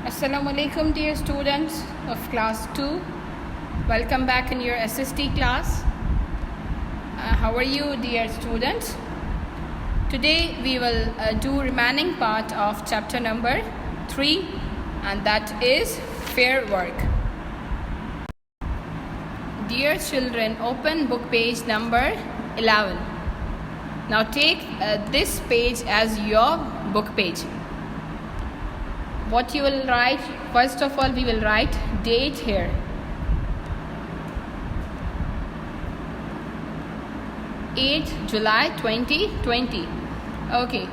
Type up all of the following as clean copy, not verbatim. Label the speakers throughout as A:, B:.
A: Assalamu alaikum dear students of class 2. Welcome back in your SST class. How are you dear students? Today we will do remaining part of chapter number 3, and that is fair work. Dear children, open book page number 11. Now take this page as your book page. What you will write, first of all we will write date here. July 2020. Okay,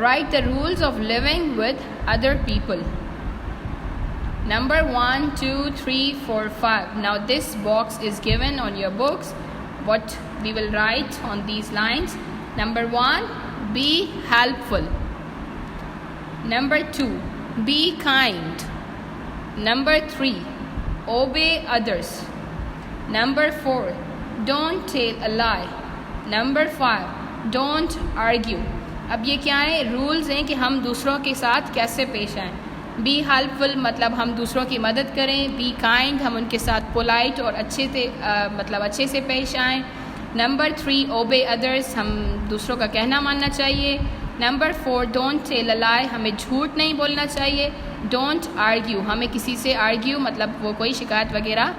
A: write the rules of living with other people. Number 1, 2, 3, 4, 5. Now this box is given on your books. What we will write on these lines: number 1, be helpful. Number 2, be kind. Number 3, obey others. Number 4, don't tell a lie. Number 5, don't argue. अब ये क्या है? Rules हैं कि हम दूसरों के साथ कैसे पेश आएँ. बी हेल्पफुल मतलब हम दूसरों की मदद करें. बी काइंड हम उनके साथ पोलाइट और अच्छे से पेश आएँ. नंबर 3, ओबे अदर्स हम दूसरों का कहना मानना चाहिए. नंबर 4, डोंट टेल अ लाई हमें झूठ नहीं बोलना चाहिए. डोंट आर्ग्यू हमें किसी से आर्ग्यू मतलब वो कोई शिकायत वगैरह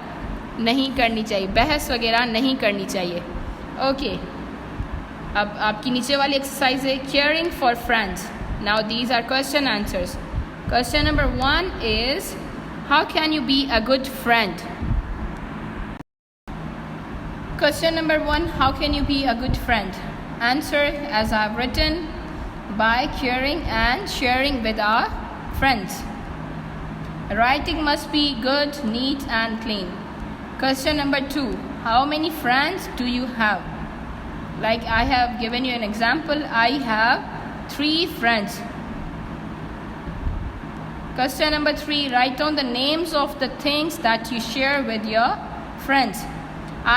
A: नहीं करनी चाहिए, बहस वगैरह नहीं करनी चाहिए. ओके, अब आपकी नीचे वाली एक्सरसाइज है caring for friends. Now these are question answers. Question number 1 is how can you be a good friend. Question number 1, how can you be a good friend? Answer as I have written: by caring and sharing with our friends. Writing must be good, neat and clean. Question number 2, how many friends do you have? Like I have given you an example, I have 3 friends. Question number 3, write down the names of the things that you share with your friends.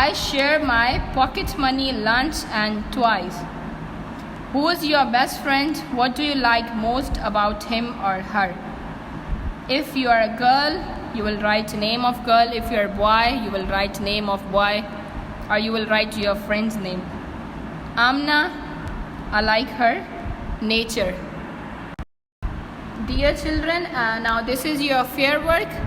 A: I share my pocket money, lunch and toys. Who is your best friend? What do you like most about him or her? If you are a girl, you will write name of girl. If you are a boy, you will write name of boy, or you will write your friend's name. Amna, I like her nature. Dear children, now this is your fair work.